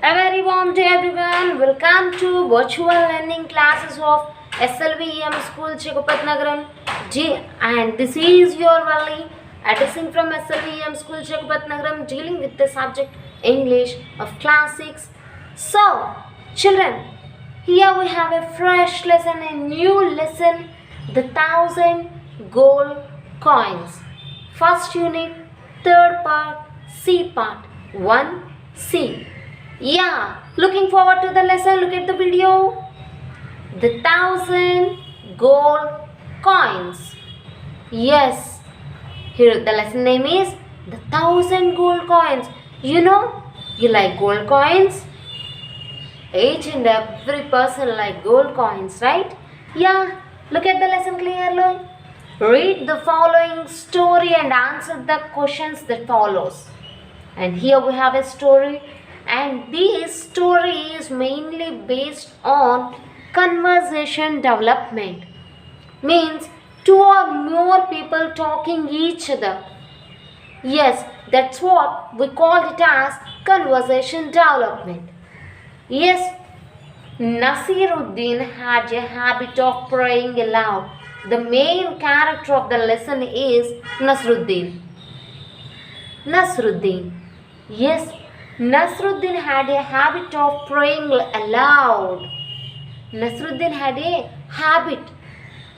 A very warm day everyone. Welcome to virtual learning classes of SLVEM School Chekupatnagaram G, and this is your Valley addressing from SLVEM School Chekupatnagaram, dealing with the subject English of class 6. So children, here we have a fresh lesson, a new lesson, the 1000 gold coins. First unit, third part, C part 1C. Yeah, looking forward to the lesson. Look at the video. The 1000 gold coins. Yes, here the lesson name is the 1000 gold coins. You know, you like gold coins? Each and every person like gold coins, right? Yeah, look at the lesson clearly. Read the following story and answer the questions that follows. And here we have a story, and this story is mainly based on conversation development. Means two or more people talking each other. Yes, that's what we call it as conversation development. Yes, Nasiruddin had a habit of praying aloud. The main character of the lesson is Nasruddin. Nasruddin. Yes, Nasruddin had a habit of praying aloud. Nasruddin had a habit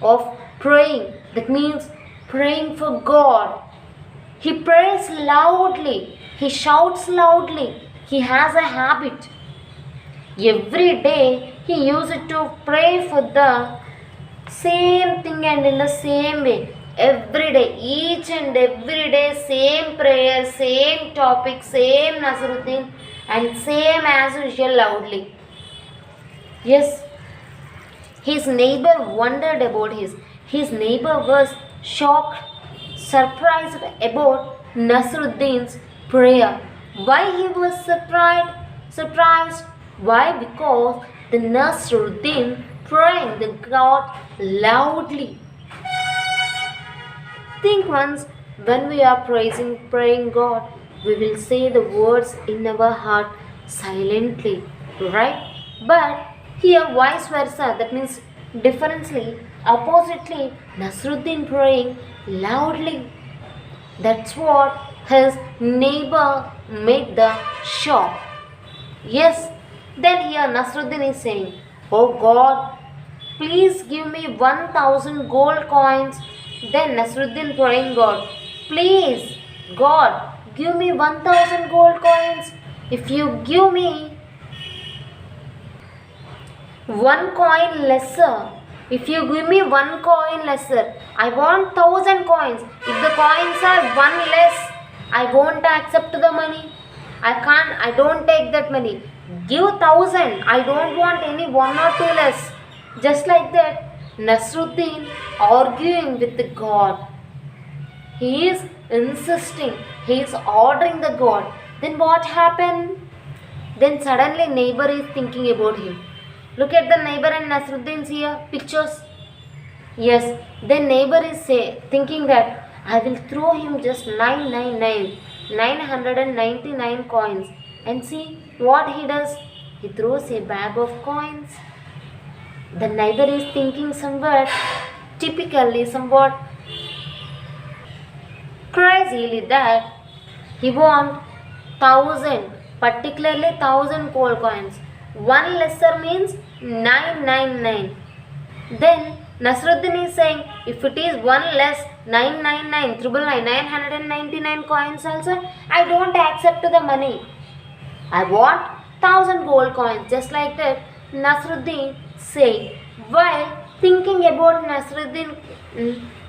of praying. That means praying for God. He prays loudly. He shouts loudly. He has a habit. Every day he used to pray for the same thing and in the same way. Every day, each and every day, same prayer, same topic, same Nasruddin, and same as usual loudly. Yes, his neighbor wondered about his neighbor was shocked, surprised about Nasruddin's prayer. Why he was surprised? Why? Because the Nasruddin praying the God loudly. Think once, when we are praying God, we will say the words in our heart silently, right? But here vice versa, that means differently, oppositely, Nasruddin praying loudly. That's what his neighbor made the shock. Yes, then here Nasruddin is saying, "Oh God, please give me 1000 gold coins." Then Nasruddin praying God, "Please, God, give me 1000 gold coins. If you give me one coin lesser, if you give me one coin lesser, I want 1000 coins. If the coins are one less, I won't accept the money. I don't take that money. Give 1000. I don't want any one or two less." Just like that, Nasruddin arguing with the God. He is insisting. He is ordering the God. Then what happened? Then suddenly neighbor is thinking about him. Look at the neighbor and Nasruddin's here pictures. Yes, then neighbor is thinking that I will throw him just 999 coins. And see what he does. He throws a bag of coins. The neighbor is thinking somewhat crazily that he want 1000, particularly 1000 gold coins. One lesser means 999. Then Nasruddin is saying, if it is one less, 999, 999 coins also, I don't accept the money. I want 1000 gold coins. Just like that, Nasruddin said. While thinking about Nasruddin,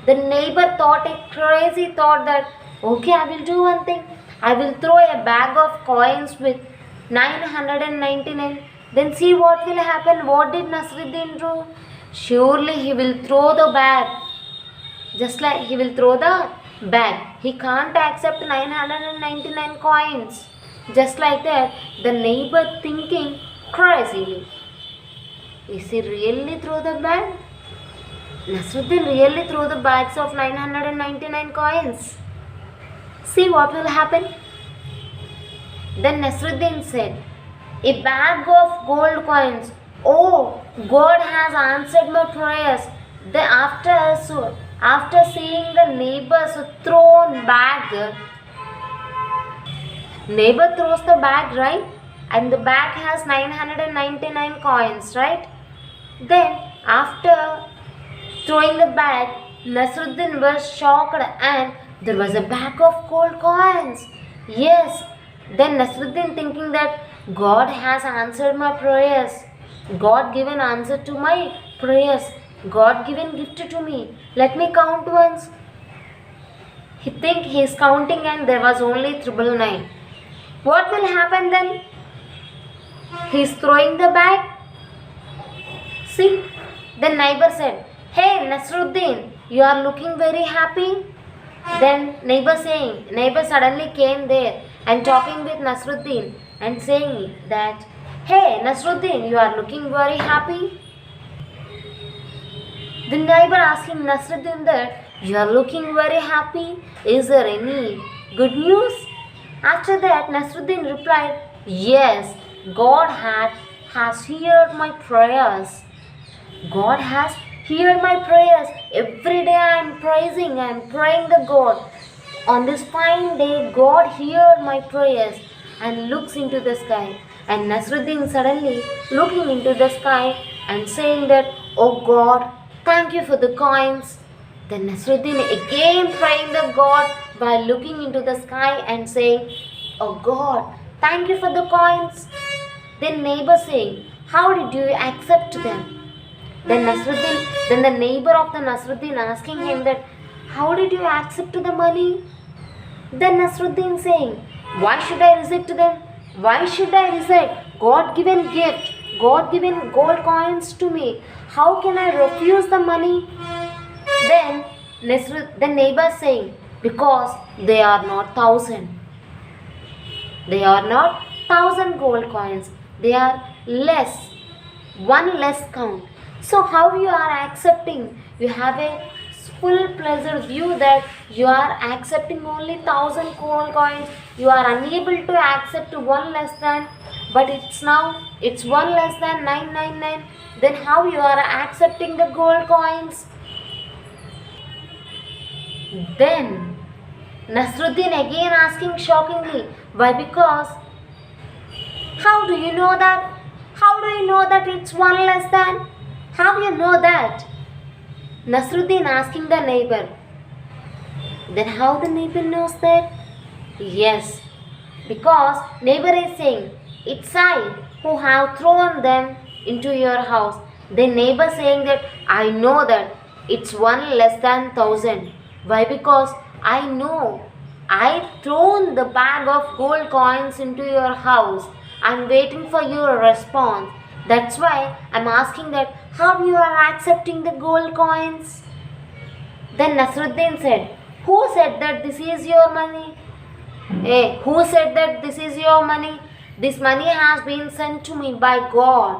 the neighbor thought a crazy thought that, okay, I will do one thing. I will throw a bag of coins with 999. Then see what will happen. What did Nasruddin do? Surely he will throw the bag. Just like he will throw the bag. He can't accept 999 coins. Just like that, the neighbor thinking crazily. Is he really throw the bag? Nasruddin really throw the bags of 999 coins. See what will happen. Then Nasruddin said, a bag of gold coins. Oh, God has answered my prayers. After seeing the neighbor's thrown bag, neighbor throws the bag, right? And the bag has 999 coins, right? Then after throwing the bag, Nasruddin was shocked and there was a bag of gold coins. Yes, then Nasruddin thinking that God has answered my prayers. God given answer to my prayers. God given gift to me. Let me count once. He think he is counting and there was only 999. What will happen then? He is throwing the bag. See, the neighbor said, "Hey Nasruddin, you are looking very happy." Then neighbor suddenly came there and talking with Nasruddin and saying that, "Hey Nasruddin, you are looking very happy." The neighbor asking Nasruddin that, "You are looking very happy. Is there any good news?" After that, Nasruddin replied, "Yes, has heard my prayers. God has heard my prayers. Every day I am praying the God. On this fine day, God heard my prayers," and looks into the sky. And Nasruddin suddenly looking into the sky and saying that, "Oh God, thank you for the coins." Then Nasruddin again praying the God by looking into the sky and saying, "Oh God, thank you for the coins." Then neighbor saying, "How did you accept them?" Then the neighbor of the Nasruddin asking him that, "How did you accept the money?" Then Nasruddin saying, "Why should I reject them? Why should I reject God given gift, God given gold coins to me? How can I refuse the money?" Then the neighbor saying, "Because they are not 1,000. They are not 1,000 gold coins. They are less, one less count. So how you are accepting? You have a full pleasure view that you are accepting only 1,000 gold coins. You are unable to accept one less than, but it's one less than 999. Then how you are accepting the gold coins?" Then Nasruddin again asking shockingly, "Why? Because how do you know that? How do you know that it's one less than? How you know that?" Nasruddin asking the neighbor. Then how the neighbor knows that? Yes, because neighbor is saying, "It's I who have thrown them into your house." The neighbor saying that, "I know that it's one less than 1,000. Why? Because I know I thrown the bag of gold coins into your house. I'm waiting for your response. That's why I'm asking that how you are accepting the gold coins." Then Nasruddin said, "Who said that this is your money? Hey, who said that this is your money? This money has been sent to me by God.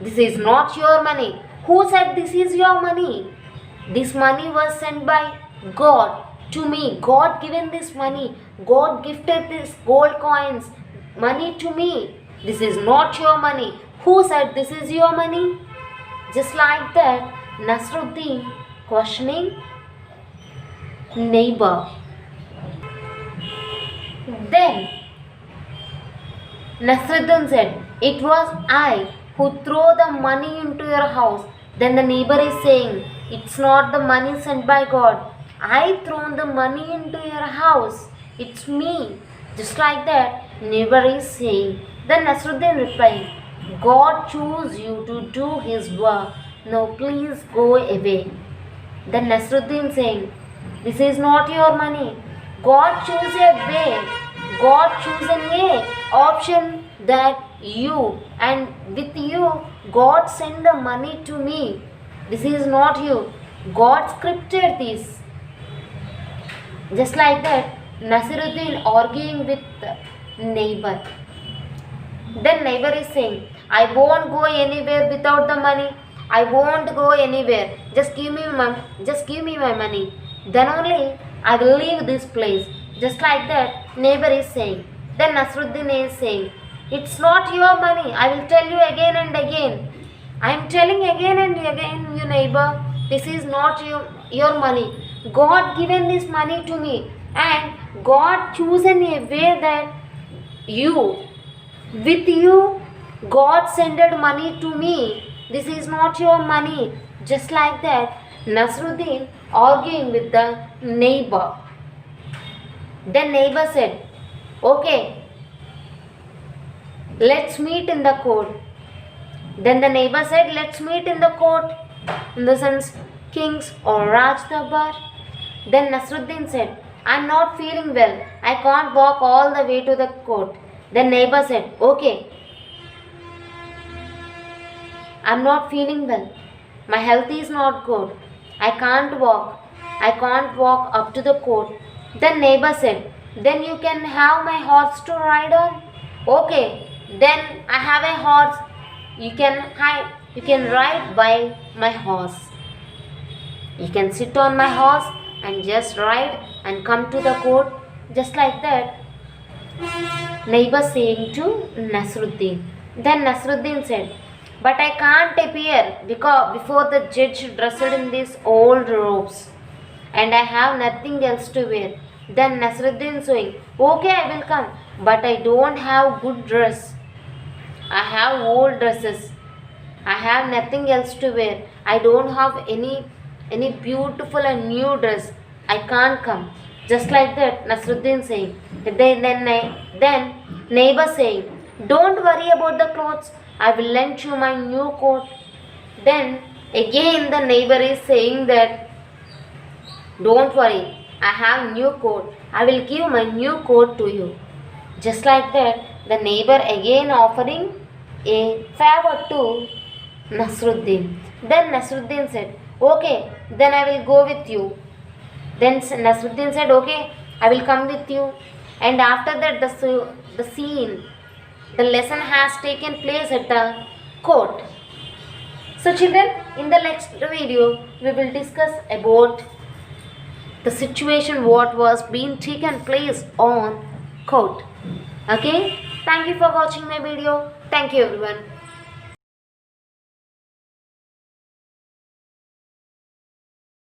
This is not your money. Who said this is your money? This money was sent by God to me. God given this money. God gifted this gold coins, money to me. This is not your money. Who said this is your money?" Just like that, Nasruddin questioning neighbor. Then Nasruddin said, "It was I who threw the money into your house." Then the neighbor is saying, "It's not the money sent by God. I thrown the money into your house. It's me." Just like that, neighbor is saying. Then Nasruddin replying, "God chose you to do his work. Now please go away." Then Nasruddin saying, "This is not your money. God chose a way. God chose a option that you, and with you, God sent the money to me. This is not you. God scripted this." Just like that, Nasruddin arguing with neighbor. Then neighbor is saying, "I won't go anywhere without the money. I won't go anywhere. Just give me my money. Then only I will leave this place." Just like that, neighbor is saying. Then Nasruddin is saying, It's not your money. I will tell you again and again. I am telling again and again, you neighbor, this is not your money. God given this money to me, and God chosen a way that with you, God sended money to me. This is not your money. Just like that, Nasruddin arguing with the neighbor. The neighbor said, okay, let's meet in the court. Then the neighbor said, let's meet in the court, in the sense kings or Raj Darbar. Then Nasruddin said, I'm not feeling well. I can't walk all the way to the court. The neighbor said, okay, I'm not feeling well. My health is not good. I can't walk. I can't walk up to the court. The neighbor said, then you can have my horse to ride on. Okay, then I have a horse. You can ride by my horse. You can sit on my horse and just ride and come to the court. Just like that, neighbor saying to Nasruddin. Then Nasruddin said, but I can't appear because before the judge dressed in these old robes, and I have nothing else to wear. Then Nasruddin saying, okay, I will come, but I don't have good dress. I have old dresses. I have nothing else to wear. I don't have any beautiful and new dress. I can't come. Just like that, Nasruddin saying. Then neighbor saying, don't worry about the clothes. I will lend you my new coat. Then again the neighbor is saying that, don't worry, I have new coat. I will give my new coat to you. Just like that, the neighbor again offering a favor to Nasruddin. Then Nasruddin said, okay, then I will go with you. Then Nasruddin said, okay, I will come with you. And after that, the lesson has taken place at the court. So children, in the next video, we will discuss about the situation what was being taken place on court. Okay, thank you for watching my video. Thank you everyone.